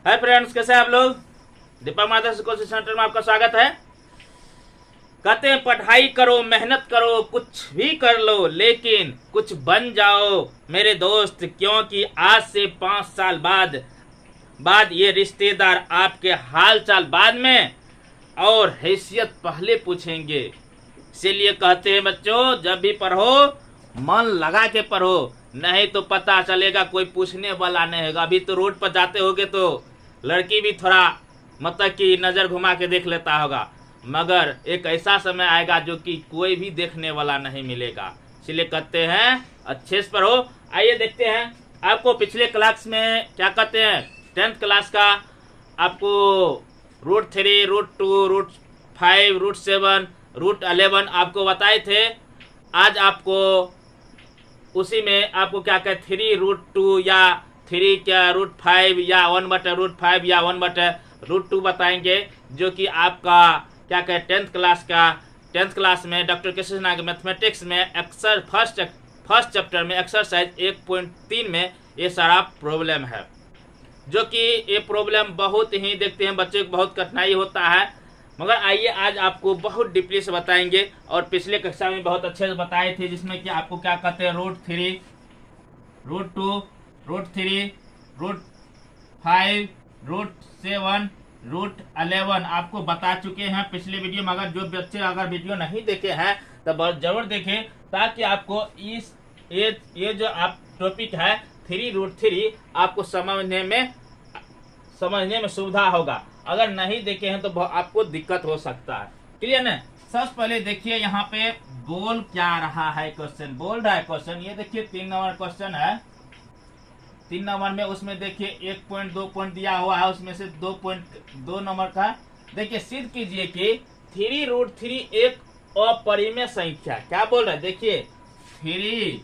Hi friends, कैसे हैं आप लोग। दीपक माधव कोचिंग सेंटर में आपका स्वागत है। कहते हैं पढ़ाई करो, मेहनत करो, कुछ भी कर लो, लेकिन कुछ बन जाओ मेरे दोस्त, क्योंकि आज से 5 साल बाद ये रिश्तेदार आपके हाल चाल बाद में और हैसियत पहले पूछेंगे। इसीलिए कहते हैं बच्चों, जब भी पढ़ो मन लगा के पढ़ो, नहीं तो पता चलेगा कोई पूछने वाला नहीं होगा। अभी तो रोड पर जाते होगे तो लड़की भी थोड़ा मतलब कि नज़र घुमा के देख लेता होगा, मगर एक ऐसा समय आएगा जो कि कोई भी देखने वाला नहीं मिलेगा। इसलिए कहते हैं अच्छे से पढ़ो। आइए देखते हैं आपको पिछले क्लास में क्या कहते हैं, 10th क्लास का आपको root 3, root 2, root 5, root 7, root 11 आपको बताए थे। आज आपको उसी में आपको क्या कहते 3 रूट 2 या 3 क्या रूट 5 या 1/√5 या 1/√2 बताएंगे, जो कि आपका क्या कहते 10th क्लास में डॉक्टर कृष्ण नाग मैथमेटिक्स में एक्सर फर्स्ट चैप्टर में एक्सरसाइज 1.3 में ये सारा प्रॉब्लम है, जो कि ये प्रॉब्लम बहुत ही देखते हैं बच्चे को बहुत कठिनाई होता है। मगर आइए आज आपको बहुत डीपली से बताएंगे, और पिछले कक्षा में बहुत अच्छे से बताए थे, जिसमें कि आपको क्या कहते हैं root 3, root 2, root 3, root 5, root 7, root 11 आपको बता चुके हैं पिछले वीडियो में। अगर जो बच्चे अगर वीडियो नहीं देखे हैं तो जरूर देखें, ताकि आपको इस ये जो आप टॉपिक है 3 रूट 3 आपको समझने में सुविधा होगा। अगर नहीं देखे हैं तो आपको दिक्कत हो सकता है। क्लियर ना। सबसे पहले देखिए यहाँ पे बोल क्या रहा है क्वेश्चन, बोल रहा है क्वेश्चन। ये देखिए 3 नंबर क्वेश्चन है। 3 नंबर में उसमें देखिए 1 पॉइंट 2 पॉइंट दिया हुआ है, उसमें से 2 नंबर का देखिए सिद्ध कीजिए कि 3 रूट 3 एक अपरिमेय संख्या। क्या बोल रहा है देखिए 3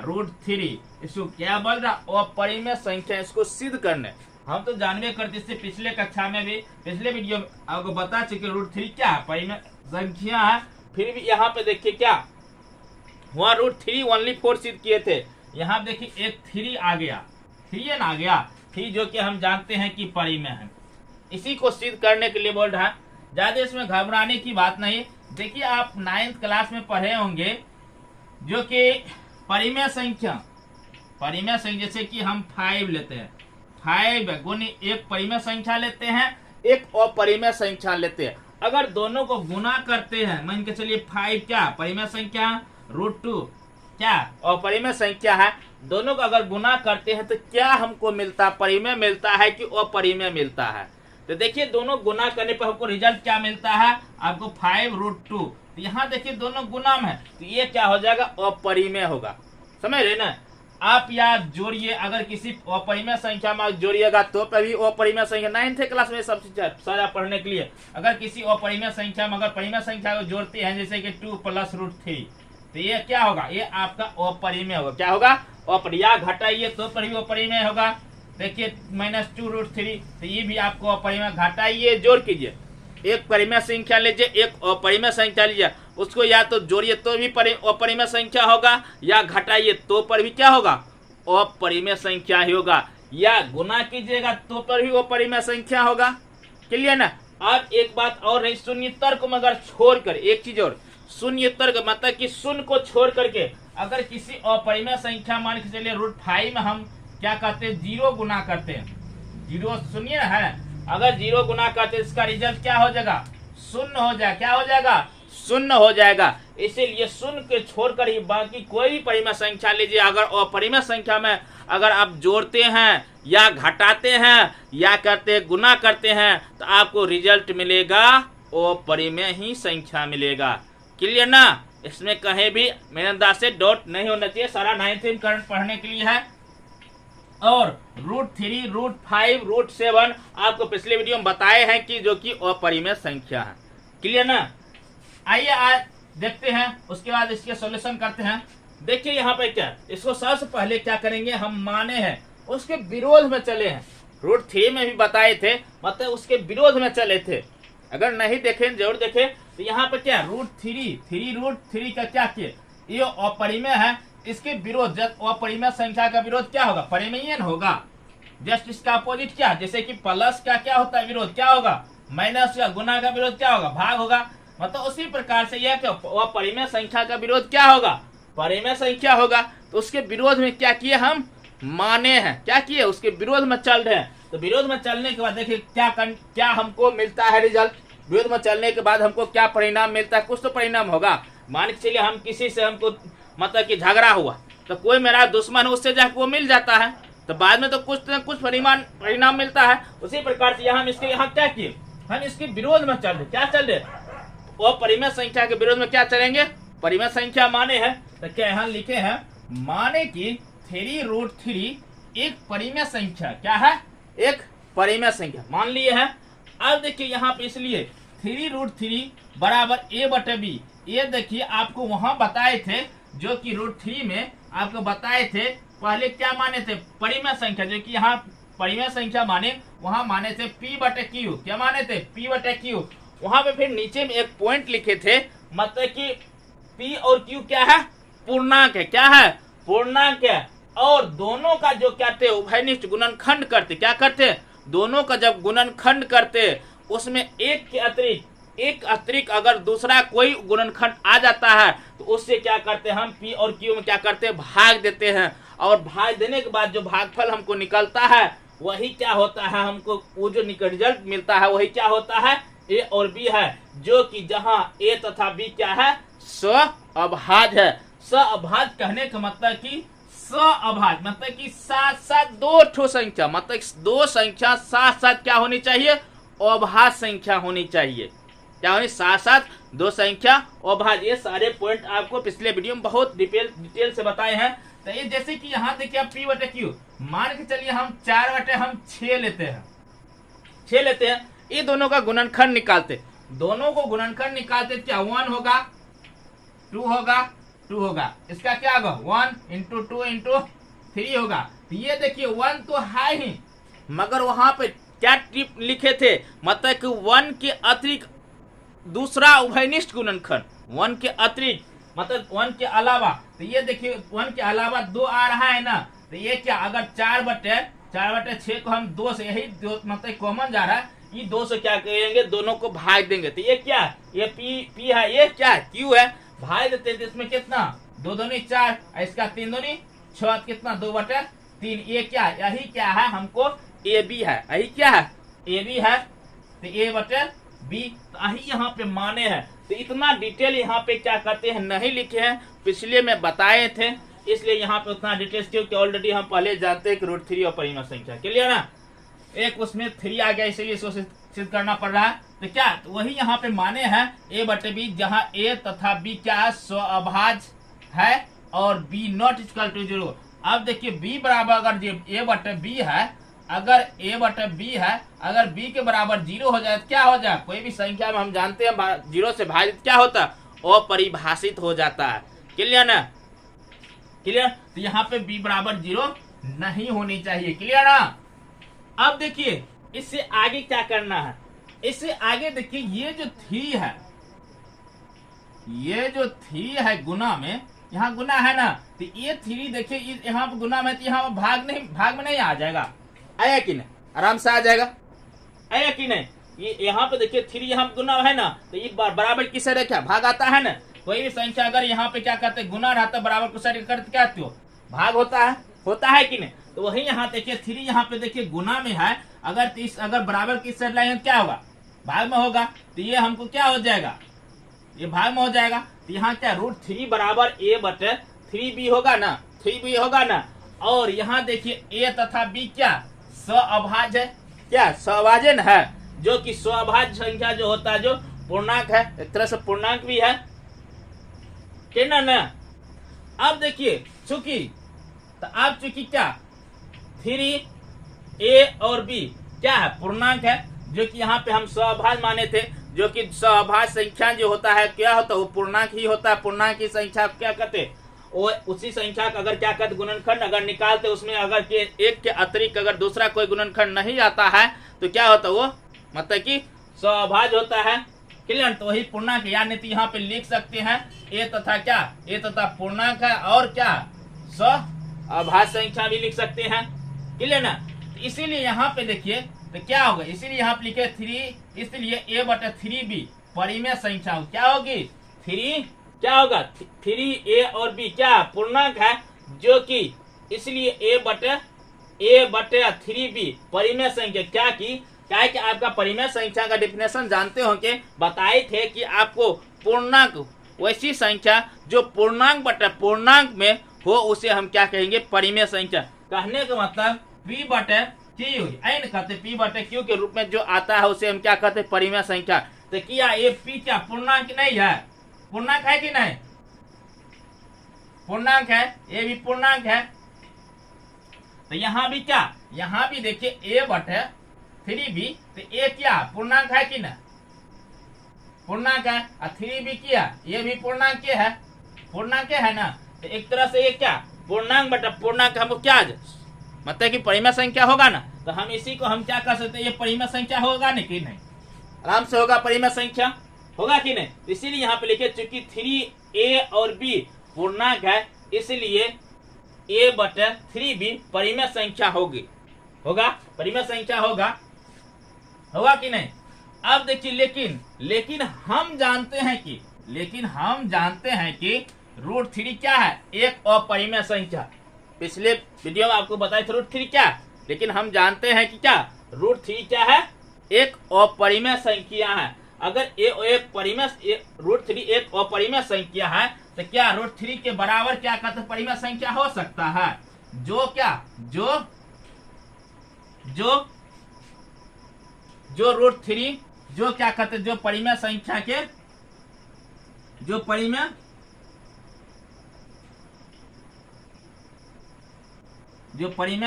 रूट 3 इसको क्या बोल रहा है, अपरिमेय संख्या। इसको सिद्ध करने हम तो जानवे करते, इससे पिछले कक्षा में भी पिछले वीडियो में आपको बता चुके रूट 3 क्या है, परिमेय संख्या है। फिर भी यहाँ पे देखिए क्या वहाँ रूट 3 ओनली 4 सिद्ध किए थे, यहाँ देखिए एक 3 आ गया, 3 आ गया 3, जो कि हम जानते हैं कि परिमेय है। इसी को सिद्ध करने के लिए बोल रहा है, ज्यादा इसमें घबराने की बात नहीं। देखिए आप 9th क्लास में पढ़े होंगे, जो कि परिमेय संख्या जैसे कि हम 5 लेते हैं, 5 गुनी एक परिमेय संख्या लेते हैं, एक अपरिमेय संख्या लेते हैं। अगर दोनों को गुना करते हैं, मान के चलिए 5 क्या परिमेय संख्या, रूट 2 क्या अपरिमेय संख्या है, दोनों को अगर गुना करते हैं तो क्या हमको मिलता है, परिमेय मिलता है कि अपरिमेय मिलता है। तो देखिए दोनों गुना करने पर हमको रिजल्ट क्या मिलता है, आपको 5 रूट 2। तो यहाँ देखिए दोनों गुना में है, तो ये क्या हो जाएगा, अपरिमेय होगा। समझ रहे ना। आप या जोड़िए, अगर किसी अपरिमेय संख्या में जोड़िएगा तो कभी अपरिमेय संख्या 9th क्लास में सब चीज सारा पढ़ने के लिए, अगर किसी अपरिमेय संख्या में अगर परिमेय संख्या को जोड़ते हैं, जैसे कि 2 + रूट 3, तो ये क्या होगा, ये आपका अपरिमेय होगा। क्या होगा, अपरिया घटाइए तो पर भी अपरिमेय होगा। देखिए -2 रूट 3, तो ये भी आपको अपरिमेय, घटाइए जोड़ कीजिए, एक परिमेय संख्या लीजिए, एक अपरिमेय संख्या लीजिए, उसको या तो जोड़िए तो भी अपरिमेय संख्या होगा, या घटाइए तो पर भी क्या होगा, अपरिमेय संख्या ही होगा, या गुना कीजिएगा तो पर भी अपरिमेय संख्या होगा। क्लियर ना। अब एक बात और है, शून्य तर्क में अगर छोड़कर एक चीज और, शून्य तर्क मतलब कि शून्य को छोड़ करके अगर किसी अपरिमेय संख्या मान के चलिए रूट 5 में हम क्या कहते हैं 0 गुना करते हैं, 0 शून्य है, अगर 0 गुना करते हैं इसका रिजल्ट क्या हो जाएगा, शून्य हो जाएगा। क्या हो जाएगा, शून्य हो जाएगा। इसीलिए शून्य के छोड़कर ही बाकी कोई भी परिमेय संख्या लीजिए, अगर अपरिमेय संख्या में अगर आप जोड़ते हैं या घटाते हैं या करते गुना करते हैं, तो आपको रिजल्ट मिलेगा अपरिमेय ही संख्या मिलेगा। क्लियर ना। इसमें कहीं भी मेरे अंदाज से डॉट नहीं होना चाहिए, सारा 9th करंट पढ़ने के लिए है। और रूट 3, रूट 5, रूट 7 आपको पिछले वीडियो में बताए हैं कि जो कि अपरिमेय संख्या है। क्लियर ना। आइए आज देखते हैं, उसके बाद इसके सॉल्यूशन करते हैं। देखिए यहाँ पे क्या, इसको सबसे पहले क्या करेंगे, हम माने हैं उसके विरोध में चले हैं। रूट 3 में भी बताए थे, मतलब उसके विरोध में चले थे। अगर नहीं देखे जरूर देखे। तो यहाँ पे क्या रूट 3 रूट 3 का क्या किए, ये अपरिमेय है, इसके विरोध अपरिमेय संख्या का विरोध क्या होगा, परिमेय होगा। जस्ट इसका अपोजिट क्या, जैसे कि प्लस का क्या होता है विरोध, क्या होगा, माइनस का गुना का विरोध क्या होगा, भाग होगा। मतलब उसी प्रकार से यह वह परिमेय संख्या का विरोध क्या होगा, परिमेय संख्या होगा। तो उसके विरोध में क्या किए हम, माने हैं, क्या किए, उसके विरोध में चल रहे हैं। तो विरोध में चलने के बाद देखिए क्या हमको मिलता है रिजल्ट। विरोध में चलने के बाद हमको क्या परिणाम मिलता है, कुछ तो परिणाम होगा। मान के चलिए हम किसी से हमको मतलब कि झगड़ा हुआ, तो कोई मेरा दुश्मन है, उससे जाकर वो मिल जाता है, तो बाद में तो कुछ न कुछ परिणाम मिलता है। उसी प्रकार से हम इसके यहाँ क्या किए, हम इसके विरोध में चल रहे, क्या चल रहे, वो परिमेय संख्या के विरोध में क्या चलेंगे, परिमेय संख्या माने है। तो क्या यहाँ लिखे हैं, माने की 3√3 एक परिमेय संख्या, क्या है, एक परिमेय संख्या मान लिए हैं। अब देखिए यहाँ पे इसलिए 3√3 बराबर a/b, ये देखिए आपको वहां बताए थे जो कि √3 में आपको बताए थे पहले क्या माने थे, परिमेय संख्या, जो कि यहाँ परिमेय संख्या माने, वहां माने थे p/q, क्या माने थे, p/q। वहां पे फिर नीचे में एक पॉइंट लिखे थे, मतलब कि p और q क्या है, पूर्णांक है, क्या है, पूर्णांक है। और दोनों का जो क्या थे उभयनिष्ठ गुणनखंड करते, क्या करते, दोनों का जब गुणनखंड करते उसमें एक अतिरिक्त अगर दूसरा कोई गुणनखंड आ जाता है तो उससे क्या करते हैं, हम p और q में क्या करते हैं, भाग देते हैं। और भाग देने के बाद जो भागफल हमको निकलता है वही क्या होता है, हमको वो जो रिजल्ट मिलता है वही क्या होता है, a और b है, जो कि जहां a तथा b क्या है, सहअभाज्य है। सहअभाज्य कहने का मतलब कि सहअभाज्य मतलब कि साथ साथ दो ठो संख्या, मतलब दो संख्या साथ साथ क्या होनी चाहिए, अभाज्य संख्या होनी चाहिए, क्या होनी, साथ साथ दो संख्या अभाज्य। ये सारे पॉइंट आपको पिछले वीडियो में बहुत डिटेल से बताए हैं। तो ये जैसे कि यहाँ देखिए आप p/q मान के चलिए हम 4/6 लेते हैं, 6 लेते हैं, ये दोनों का गुणनखंड निकालते, दोनों को गुणनखंड निकालते क्या 1 होगा, 2 होगा, 2 होगा, इसका क्या होगा 1 × 2 × 3 होगा। तो ये देखिए 1 तो है ही, मगर वहां पे क्या टिप लिखे थे, मतलब कि 1 के अतिरिक्त दूसरा उभयनिष्ठ गुणनखंड, 1 के अतिरिक्त मतलब 1 के अलावा। तो ये देखिए 1 के अलावा 2 आ रहा है ना, तो ये क्या, अगर 4/6 को हम 2 से, यही मतलब कॉमन जा रहा है, ये 2 से क्या करेंगे, दोनों को भाग देंगे। तो ये क्या, ये p है, ये क्या है, q है, भाग देते हैं। इसमें कितना, 2 दूनी 4, इसका 3 दूनी 6, कितना 2/3। ये क्या, यही क्या है, हमको ab है, यही क्या है, ab है, तो a/b यही यहाँ पे माने हैं। तो इतना डिटेल यहाँ पे क्या करते हैं नहीं लिखे हैं, पिछले में बताए थे, इसलिए यहाँ पे उतना डिटेल्स, क्योंकि ऑलरेडी हम पहले जानते हैं कि √3 और परिमेय संख्या, क्लियर ना, एक उसमें 3 आ गया, इसलिए इसको सिद्ध करना पड़ रहा है। तो क्या, तो वही यहाँ पे माने हैं a/b, जहाँ a तथा b क्या है, सहअभाज्य है और b ≠ 0। अब देखिए b बराबर अगर a/b है, अगर a/b है, अगर b के बराबर 0 हो जाए तो क्या हो जाए, कोई भी संख्या में हम जानते हैं 0 से भाजित क्या होता है, अपरिभाषित हो जाता है, क्लियर ना, क्लियर। तो यहाँ पे b बराबर 0 नहीं होनी चाहिए, क्लियर ना। अब देखिए इससे आगे क्या करना है, इससे आगे देखिए ये जो 3 है, ये जो 3 है गुना में, यहाँ गुना है ना, तो ये 3 देखिए यहाँ पे गुना में, तो यहाँ भाग में नहीं आ जाएगा, आया कि नहीं, आराम से आ जाएगा, आया कि नहीं। ये यहाँ पे देखिए 3 यहाँ गुना है ना, तो ये बराबर की साइड क्या भाग आता है ना, कोई भी संख्या अगर यहाँ पे क्या करते गुना रहता बराबर की साइड करते क्या हो, भाग होता है कि नहीं। तो वही यहाँ देखिए 3 यहाँ पे देखिए गुना में है, अगर बराबर की साइड लाएंगे क्या होगा, भाग में होगा, तो ये हमको क्या हो जाएगा, ये भाग में हो जाएगा। तो यहाँ क्या √3 बराबर a/3b होगा ना, 3b होगा ना। और यहाँ देखिए a तथा b क्या सहअभाज्य है, क्या सहअभाज्य है, जो कि सहअभाज्य संख्या जो होता है जो पूर्णांक है, एक तरह से पूर्णांक भी है, क्या ना। अब देखिए चूंकि क्या 3a और b क्या है, पूर्णांक है, जो कि यहाँ पे हम सहअभाज्य माने थे, जो कि सहअभाज्य संख्या जो होता है क्या होता है, वो पूर्णांक ही होता है। पूर्णांक की संख्या क्या कहते, वो उसी संख्या का अगर क्या कहते गुणनखंड अगर निकालते, उसमें अगर एक के अतिरिक्त अगर दूसरा कोई गुणनखंड नहीं आता है तो क्या होता है, वो मतलब कि सहअभाज्य होता है, क्लियर। तो वही पूर्णांक, यानी तो यहाँ पे लिख सकते हैं a तथा क्या, a तथा पूर्णांक है, और क्या सहअभाज्य संख्या भी लिख सकते हैं, क्लियर ना। इसीलिए यहाँ पे देखिए तो क्या होगा, इसीलिए यहाँ पे लिखे 3, इसलिए a बटा 3b परिमेय संख्या हो, क्या होगी 3, क्या होगा 3a और b क्या पूर्णांक है, जो कि इसलिए a बटे 3b परिमेय संख्या क्या की, क्या है कि आपका परिमेय संख्या का डेफिनेशन जानते हो कि बताए थे कि आपको पूर्णांक वैसी संख्या जो पूर्णांक बटे पूर्णांक में हो उसे हम क्या कहेंगे परिमेय संख्या। कहने का मतलब p बटे q n कहते p बटे q के रूप में जो आता है उसे हम क्या कहते हैं परिमेय संख्या। तो क्या ये p क्या पूर्णांक नहीं है, पूर्णांक है कि नहीं, पूर्णांक है, ये भी पूर्णांक है। तो यहाँ भी क्या, यहाँ भी देखिए a बटे 3b, तो a क्या पूर्णांक है कि ना, पूर्णांक है, और 3b क्या ये भी पूर्णांक है, पूर्णांक है ना। तो एक तरह से ये क्या पूर्णांक बटा पूर्णांक हमको क्या मतलब कि परिमेय संख्या होगा ना, तो हम इसी को हम क्या कर सकते हैं, ये परिमेय संख्या होगा नहीं कि नहीं, आराम से होगा परिमेय संख्या, होगा कि नहीं। इसीलिए यहाँ पे लिखे चूंकि 3a और b पूर्णांक है इसलिए a बटे 3b परिमेय संख्या होगी, होगा परिमेय संख्या होगा, होगा कि नहीं। अब देखिए लेकिन हम जानते हैं कि √3 क्या है, एक अपरिमेय संख्या। पिछले वीडियो में आपको बताया था √3 क्या, लेकिन हम जानते हैं कि क्या √3 क्या है, एक अपरिमेय संख्या है। अगर एक परिमेय √3 एक अपरिमेय संख्या है तो क्या √3 के बराबर क्या कहते हैं परिमेय संख्या हो सकता है, जो क्या जो √3 जो क्या कहते हैं जो परिमेय संख्या के जो परिमेय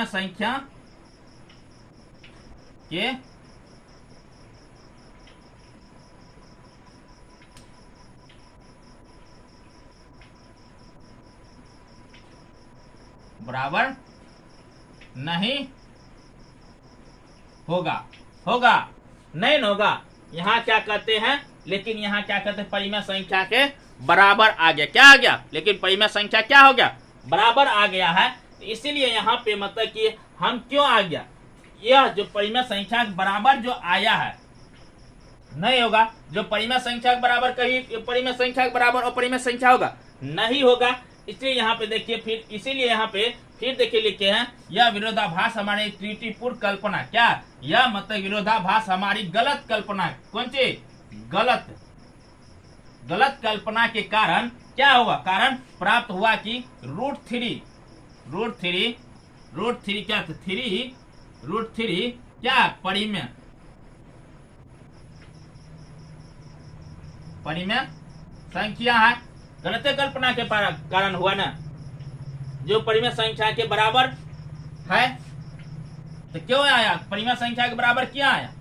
संख्या के बराबर नहीं होगा, नहीं होगा। यहाँ क्या कहते हैं, लेकिन यहाँ क्या कहते हैं परिमेय संख्या के बराबर आ गया, क्या आ गया, लेकिन परिमेय संख्या क्या हो गया बराबर आ गया है। तो इसीलिए यहाँ पे मतलब कि हम क्यों आ गया, यह जो परिमेय संख्या के बराबर जो आया है नहीं होगा, जो परिमेय संख्या के बराबर कभी परिमेय संख्या के बराबर और परिमेय संख्या होगा नहीं होगा। इसलिए यहाँ पे देखिए फिर इसीलिए यहाँ पे फिर देखिए लिखे हैं यह विरोधाभास हमारी त्रुटिपूर्ण कल्पना, क्या यह मतलब विरोधाभास हमारी गलत कल्पना, कौन चीज गलत कल्पना के कारण क्या होगा, कारण प्राप्त हुआ कि √3 क्या √3 क्या परिमेय संख्या है, गलत कल्पना के कारण हुआ ना, जो परिमेय संख्या के बराबर है। तो क्यों आया परिमेय संख्या के बराबर, क्या आया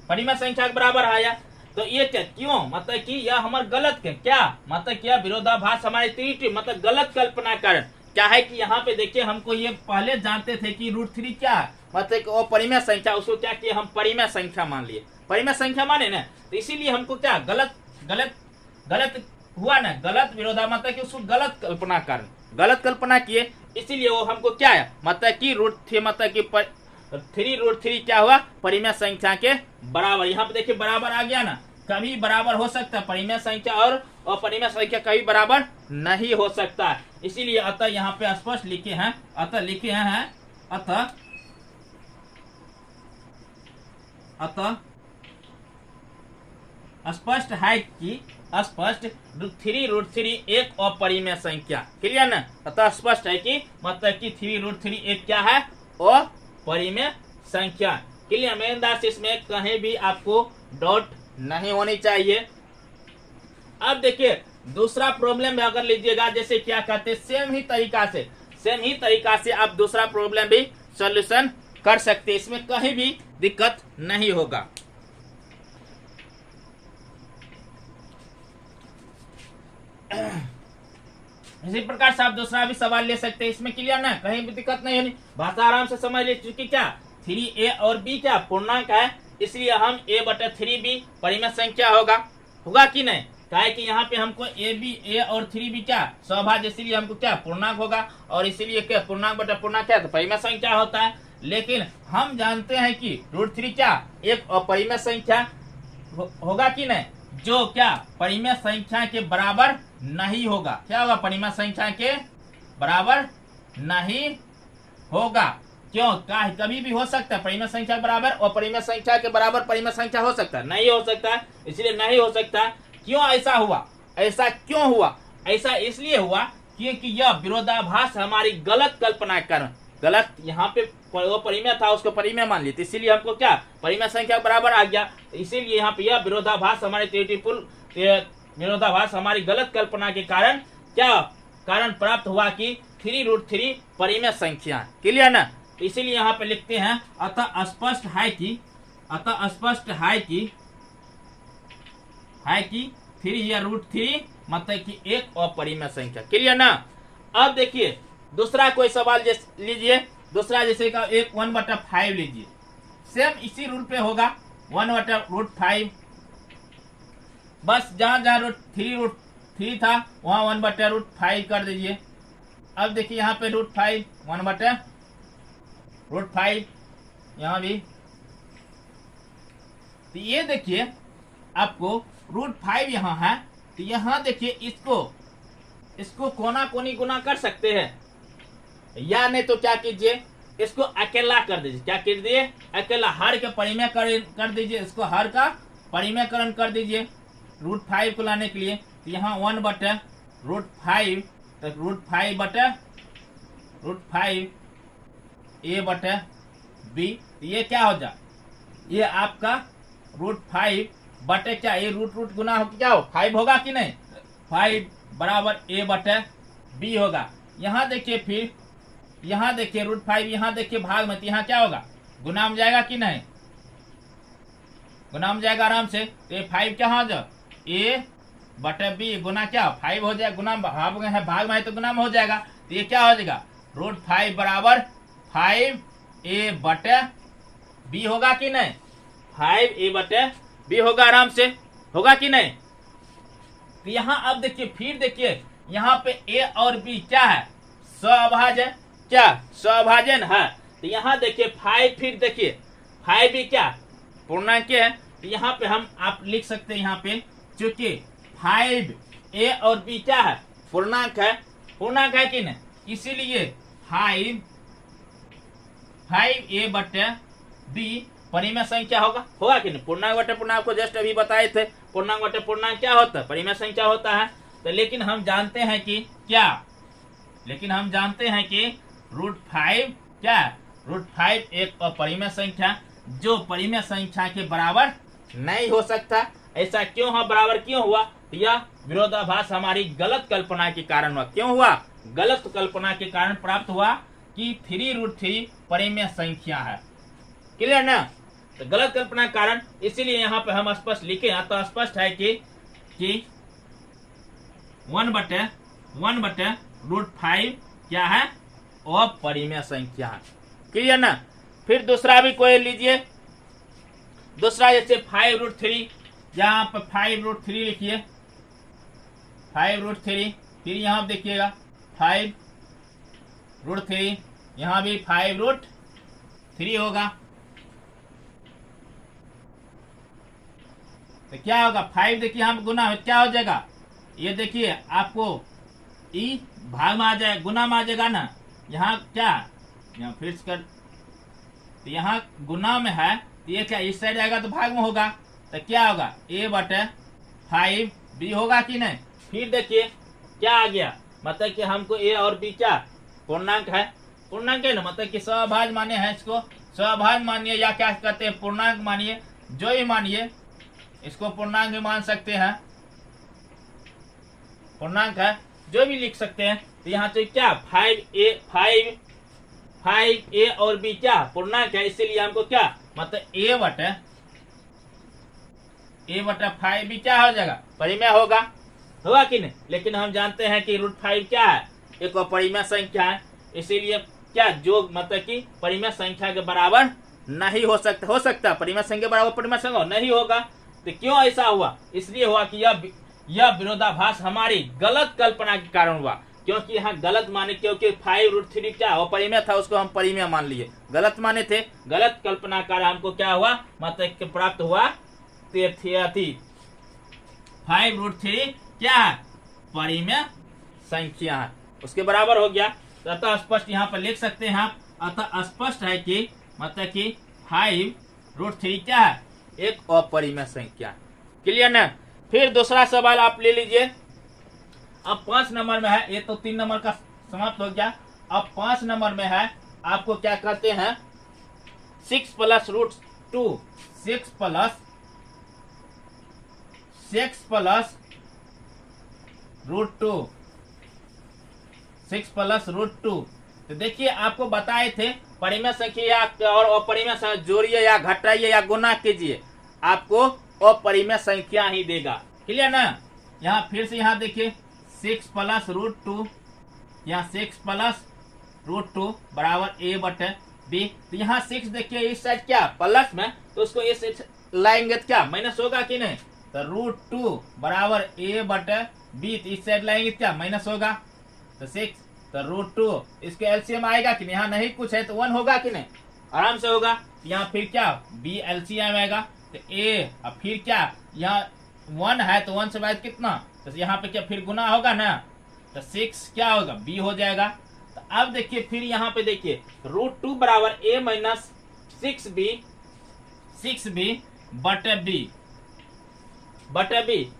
परिमेय संख्या के बराबर आया। तो ये क्या क्यों मतलब कि यह हमारे गलत के क्या मतलब क्या विरोधाभास हमारे त्रुटि मतलब गलत कल्पना कारण क्या है कि यहाँ पे देखिए हमको ये पहले जानते थे कि √3 क्या मतलब कि वो परिमेय संख्या, उसको क्या किया हम परिमेय संख्या मान लिए, परिमेय संख्या माने ना, तो इसीलिए हमको क्या गलत हुआ ना, गलत विरोधा मतलब कि उसको गलत कल्पना किए, इसीलिए वो हमको क्या है मतलब कि √3 मतलब कि 3√3 क्या हुआ परिमेय संख्या के बराबर। यहाँ पे देखिए बराबर आ गया ना, कभी बराबर हो सकता है परिमेय संख्या और अपरिमेय संख्या कभी बराबर नहीं हो सकता। इसीलिए अतः यहाँ पे स्पष्ट लिखे हैं, अतः स्पष्ट है कि √3 एक अपरिमेय संख्या, क्लियर ना। अतः स्पष्ट है कि मतलब कि 3√3 एक क्या है अपरिमेय संख्या, क्लियर। मेनदार से इसमें कहीं भी आपको डाउट नहीं होनी चाहिए। अब देखिए दूसरा प्रॉब्लम भी अगर लीजिएगा, जैसे क्या कहते हैं सेम ही तरीका से आप दूसरा प्रॉब्लम भी सॉल्यूशन कर सकते हैं, इसमें कहीं भी दिक्कत नहीं होगा। इसी प्रकार से आप दूसरा भी सवाल ले सकते हैं, इसमें क्लियर ना, कहीं भी दिक्कत नहीं होनी, भाषा आराम से समझ ले। चूंकि क्या 3a और b क्या पूर्णांक है, इसलिए हम a बटा 3b परिमेय संख्या होगा कि नहीं। काहे कि यहाँ पे हमको ए और 3b क्या सहभाज्य, इसीलिए हमको क्या पूर्णांक होगा, और इसीलिए क्या पूर्णांक बटा पूर्णांक क्या तो परिमेय संख्या होता है। लेकिन हम जानते हैं कि √3 क्या एक अपरिमेय संख्या होगा कि नहीं, जो क्या परिमेय संख्या के बराबर नहीं होगा। क्या होगा, परिमेय संख्या के बराबर नहीं होगा। क्यों, कभी भी हो सकता है परिमेय संख्या के बराबर और परिमेय संख्या के बराबर परिमेय संख्या हो सकता है, नहीं हो सकता, इसलिए नहीं हो सकता। क्यों ऐसा हुआ, ऐसा क्यों हुआ, ऐसा इसलिए हुआ क्योंकि यह विरोधाभास हमारी गलत कल्पना के कारण, गलत यहाँ पे वो परिमेय था उसको परिमेय मान लिया, इसीलिए हमको क्या परिमेय संख्या बराबर आ गया। इसीलिए यहाँ पे यह विरोधाभास हमारे त्रुटिपूर्ण विरोधाभास हमारी गलत कल्पना के कारण क्या कारण प्राप्त हुआ कि 3√3 परिमेय संख्या। क्लियर ना, तो इसीलिए यहाँ पे लिखते हैं अतः स्पष्ट है कि 3 या √3 मतलब कि एक अपरिमेय संख्या। क्लियर ना। अब देखिए दूसरा कोई सवाल लीजिए, दूसरा जैसे का 1/5 लीजिए, सेम इसी रूल पे होगा 1/5, बस जहां √3 था वहां 1/5 कर दीजिए। अब देखिए यहाँ पे √5 1/5 यहाँ भी, तो ये देखिए आपको √5 यहाँ है, तो यहाँ देखिए इसको कोना कोनी गुना कर सकते हैं, या नहीं तो क्या कीजिए इसको अकेला कर दीजिए। क्या कर दिए, अकेला हर के परिमेय कर दीजिए, इसको हर का परिमेयकरण कर दीजिए √5 को लाने के लिए। तो यहाँ 1/5 तो √5 a/b, तो ये क्या हो जाए, ये आपका √5 बटे क्या ये रूट गुना हो क्या हो 5 होगा कि नहीं, 5 बराबर a/b होगा। यहाँ देखिए फिर यहाँ देखिए √5 यहाँ देखिए भाग में, तो यहाँ क्या होगा गुना में जाएगा कि नहीं, गुना में जाएगा आराम से। तो ये 5 क्या हो जाए a/b गुना क्या 5 हो जाएगा, गुना भाग में है तो गुना में हो जाएगा। तो ये क्या हो जाएगा √5 बराबर 5a/b होगा कि नहीं, 5a/b होगा, आराम से होगा कि नहीं। तो यहाँ अब देखिए फिर देखिए यहाँ पे a और b क्या है सहभाज्य, क्या सहभाजन है। तो यहाँ देखिए 5, फिर देखिए 5 भी क्या पूर्णांक है, तो यहाँ पे हम आप लिख सकते हैं यहाँ पे चूंकि 5a और b क्या है पूर्णांक है कि नहीं, इसीलिए 5a/b परिमेय संख्या होगा कि नहीं। पूर्णांक बटे पूर्णांक को जस्ट अभी बताए थे, पूर्णांक बटे पूर्णांक क्या होता है परिमेय संख्या होता है। तो लेकिन हम जानते हैं कि क्या, √5 क्या है, √5 एक अपरिमेय संख्या जो परिमेय संख्या के बराबर नहीं हो सकता। ऐसा क्यों हुआ, बराबर क्यों हुआ, यह विरोधाभास हमारी गलत कल्पना के कारण हुआ। क्यों हुआ, गलत कल्पना के कारण प्राप्त हुआ कि 3√3 परिमेय संख्या है। क्लियर ना, तो गलत कल्पना के कारण, इसीलिए यहाँ पे हम स्पष्ट लिखे, तो स्पष्ट है कि 1/√5 क्या है अपरिमेय संख्या है। क्लियर ना। फिर दूसरा भी कोई लीजिए, दूसरा जैसे 5√3, यहाँ पर 5√3 लिखिए, 5√3, फिर यहाँ देखिएगा 5√3, यहाँ भी 5√3 होगा। तो क्या होगा 5 देखिए यहाँ गुना क्या हो जाएगा, ये देखिए आपको ई भाग में आ जाए, गुना में आ जाएगा ना, यहाँ क्या यहाँ फिर कर, तो यहाँ गुना में है, तो ये क्या इस साइड आएगा तो भाग में होगा, तो क्या होगा a/5b होगा कि नहीं। फिर देखिए क्या आ गया, मतलब कि हमको a और b क्या पूर्णांक है ना, मतलब कि सहभाज्य मानिए है, इसको सहभाज्य मानिए या क्या कहते हैं पूर्णांक मानिए, जो ही मानिए, इसको पूर्णांक भी मान सकते हैं, पूर्णांक है जो भी लिख सकते हैं। तो यहाँ तो क्या 5a और b क्या पूर्णांक है, इसीलिए हमको क्या मतलब a/5b क्या हो जाएगा परिमेय होगा कि नहीं। लेकिन हम जानते हैं कि √5 क्या है एक अपरिमेय संख्या है, इसीलिए क्या जो मतलब कि परिमेय संख्या के बराबर नहीं हो सकता परिमेय संख्या के बराबर परिमेय संख्या नहीं होगा। तो क्यों ऐसा हुआ, इसलिए हुआ कि यह विरोधाभास हमारी गलत कल्पना के कारण हुआ, क्योंकि यहाँ गलत माने, क्योंकि 5√3 क्या अपरिमेय था, उसको हम परिमेय मान लिए, गलत माने थे, गलत कल्पना के कारण हमको क्या हुआ, मतलब प्राप्त हुआ 5√3 क्या है, परिमेय संख्या है, उसके बराबर हो गया। तो अतः स्पष्ट यहाँ पर लिख सकते हैं आप, अतः स्पष्ट है कि मतलब कि 5√3 क्या है, एक अपरिमेय संख्या। क्लियर ना। फिर दूसरा सवाल आप ले लीजिए। अब 5 नंबर में है, ये तो 3 नंबर का समाप्त हो गया। अब 5 नंबर में है, आपको क्या कहते हैं, 6 + √2, 6 + √2। तो देखिए आपको बताए थे परिमेय संख्या और अपरिमेय संख्या जोड़िए या घटाइए या गुना कीजिए, आपको अपरिमेय संख्या ही देगा। क्लियर ना। यहाँ फिर से यहाँ देखिए 6 + √2, यहाँ 6 + √2 बराबर a/b। तो यहाँ 6 देखिए इस साइड क्या प्लस में, तो उसको इस लाएंगे तो क्या माइनस होगा कि नहीं, तो √2 बराबर a/b, तो इस साइड लाएंगे क्या माइनस होगा, तो 6, तो √2 इसके एलसीएम आएगा कि नहीं, यहाँ नहीं कुछ है तो 1 होगा कि नहीं, आराम से होगा। यहाँ फिर क्या b एलसीएम आएगा, तो a, अब फिर क्या यहाँ 1 है तो 1 से बाद कितना, तो यहाँ पे क्या फिर गुना होगा ना, तो 6 क्या होगा b हो जाएगा। तो अब देखिए फिर यहाँ पे देखिए √2 बराबर a माइनस 6b बटे b।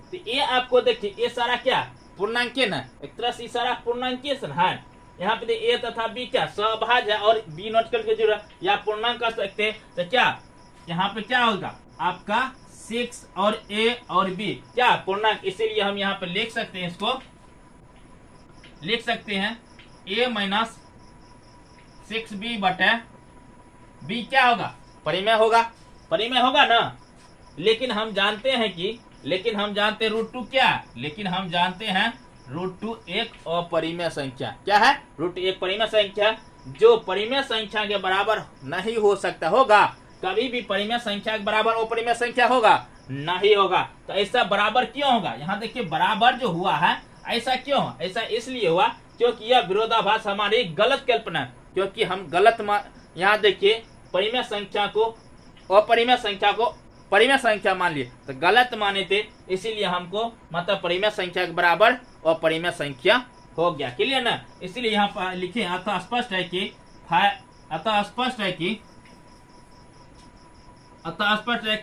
तो ये आपको देखिए ये सारा क्या पूर्णांक ना, एक तरह से सारा पूर्णांक है। यहाँ पे a तथा b क्या सहभाज्य है और b नोट करके जुड़ा या पूर्णांक कर सकते हैं। तो क्या यहाँ पे क्या होगा आपका 6 और a और b क्या पूर्णांक, इसीलिए हम यहाँ पे लिख सकते हैं, इसको लिख सकते हैं a माइनस 6b बटे b क्या होगा परिमेय होगा ना। लेकिन हम जानते हैं √2 क्या, लेकिन हम जानते हैं √2 एक अपरिमेय संख्या क्या है, √2 एक परिमेय संख्या जो परिमेय संख्या के बराबर नहीं हो सकता, होगा कभी भी परिमेय संख्या के बराबर अपरिमेय संख्या होगा नहीं होगा। तो ऐसा बराबर क्यों होगा, यहाँ देखिए बराबर जो हुआ है ऐसा क्यों, ऐसा इसलिए हुआ क्योंकि यह विरोधाभास हमारी गलत कल्पना है, क्योंकि हम गलत यहाँ देखिए परिमेय संख्या को अपरिमेय संख्या को परिमेय संख्या मान लिए, तो गलत माने थे, इसीलिए हमको मतलब परिमेय संख्या के बराबर अपरिमेय संख्या हो गया। क्लियर ना। इसीलिए यहाँ पर लिखे अतः स्पष्ट है कि अतः स्पष्ट है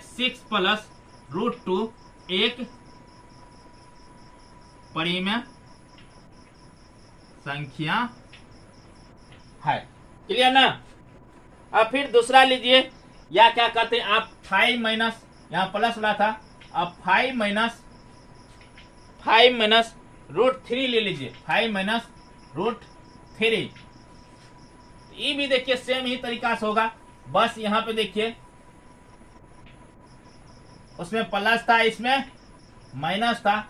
6 + √2 एक परिमेय संख्या है। क्लियर ना। अब फिर दूसरा लीजिए, या क्या कहते हैं आप 5 माइनस, यहाँ प्लस वाला था, अब 5 माइनस √3 ले लीजिए, 5 माइनस √3। ये भी देखिए सेम ही तरीका से होगा, बस यहाँ पे देखिए उसमें प्लस था इसमें माइनस था,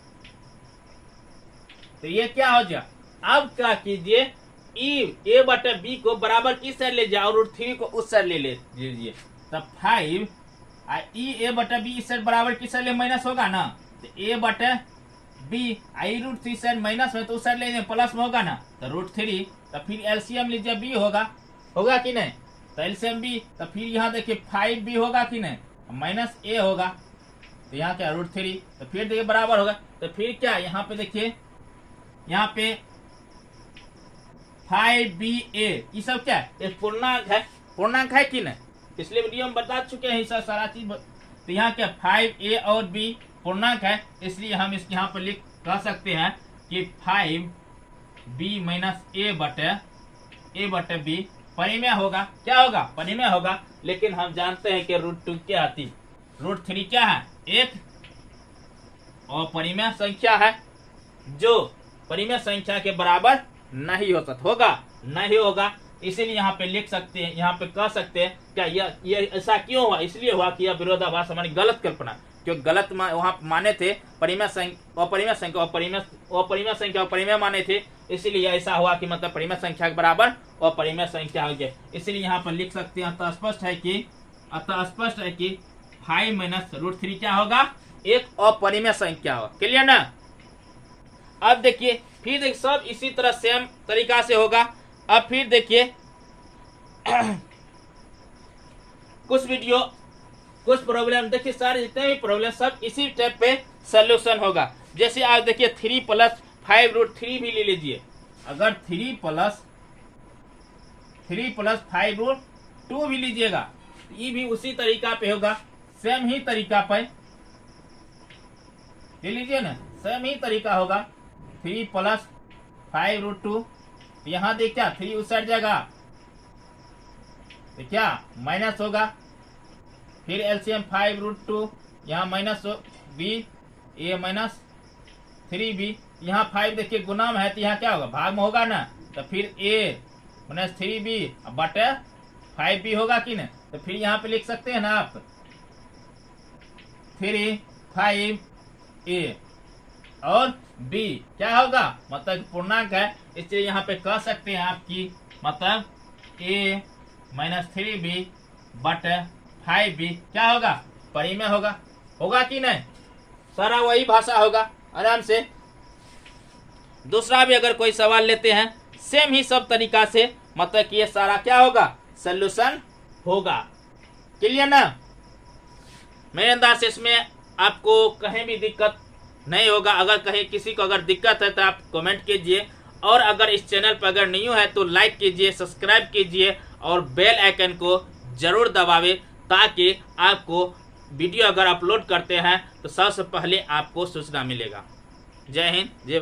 तो ये क्या हो जाए। अब क्या कीजिए a बटे b को बराबर किस साइड ले जाए और √3 को उस साइड ले लीजिए, तब 5 a बटे b इस साइड बराबर किस साइड ले माइनस होगा ना, तो a बटे b √3 साइड माइनस में तो उस साइड ले प्लस में होगा ना, तो √3, तो फिर एलसीएम लीजिए b होगा कि नहीं, तो एलसीएम b, तो फिर यहाँ देखिए 5b होगा कि नहीं, माइनस a होगा, तो यहाँ क्या √3, तो फिर देखिए बराबर होगा, तो फिर क्या यहाँ पे देखिए यहाँ पे 5ba ये सब क्या है पूर्णांक है कि नहीं, पिछले वीडियो में बता चुके हैं सारा चीज। तो यहाँ क्या 5a और b पूर्णांक है, इसलिए हम इसके यहाँ पर कह सकते हैं कि 5b माइनस a बटे b परिमेय होगा, क्या होगा परिमेय होगा। लेकिन हम जानते हैं कि √2 क्या आती, √3 क्या है एक अपरिमेय संख्या है जो परिमेय संख्या के बराबर नहीं होगा। इसीलिए यहाँ पे लिख सकते हैं, यहाँ पे कह सकते हैं क्या ये ऐसा क्यों हुआ, इसलिए हुआ कि यह विरोधाभास हमारी गलत कल्पना, क्यों गलत वहाँ माने थे परिमेय संख्या अपरिमेय माने थे, इसीलिए ऐसा हुआ कि मतलब परिमेय संख्या के बराबर अपरिमेय संख्या हो गया। इसीलिए यहाँ पर लिख सकते हैं अतः स्पष्ट है कि 5 माइनस √3 क्या होगा एक अपरिमेय संख्या होगा। क्लियर ना। अब देखिए फिर देखिए सब इसी तरह सेम तरीका से होगा। अब फिर देखिए कुछ प्रॉब्लम देखिए, सारे जितने भी प्रॉब्लम सब इसी टाइप पे सोल्यूशन होगा। जैसे आज देखिए 3 + 5√3 भी ले लीजिए। अगर 3 + 5√2 भी लीजिएगा, ये भी उसी तरीका पे होगा, सेम ही तरीका पे ले लीजिए ना, सेम ही तरीका होगा। 3 + 5√2, यहाँ देख क्या 3 उस साइड जाएगा तो क्या माइनस होगा। फिर एलसीएम 5√2, यहाँ माइनस बी, ए -3b, यहाँ 5 देखिए गुना में है तो यहाँ क्या होगा, भाग में होगा ना, तो फिर a -3b बटे 5b होगा कि ना। तो फिर यहाँ पे लिख सकते हैं ना आप 3 5a और b क्या होगा, मतलब पूर्णांक है, इसलिए यहाँ पे कह सकते हैं आपकी मतलब a -3b बटे 5b क्या होगा, परिमेय होगा कि नहीं। सारा वही भाषा होगा आराम से। दूसरा भी अगर कोई सवाल लेते हैं सेम ही सब तरीका से, मतलब कि ये सारा क्या होगा, सॉल्यूशन होगा। क्लियर ना। मेरे अंदाज से इसमें आपको कहीं भी दिक्कत नहीं होगा। अगर कहीं किसी को अगर दिक्कत है तो आप कमेंट कीजिए, और अगर इस चैनल पर अगर न्यू है तो लाइक कीजिए, सब्सक्राइब कीजिए और बेल आइकन को जरूर दबावे, ताकि आपको वीडियो अगर अपलोड करते हैं तो सबसे पहले आपको सूचना मिलेगा। जय हिंद, जय भारत।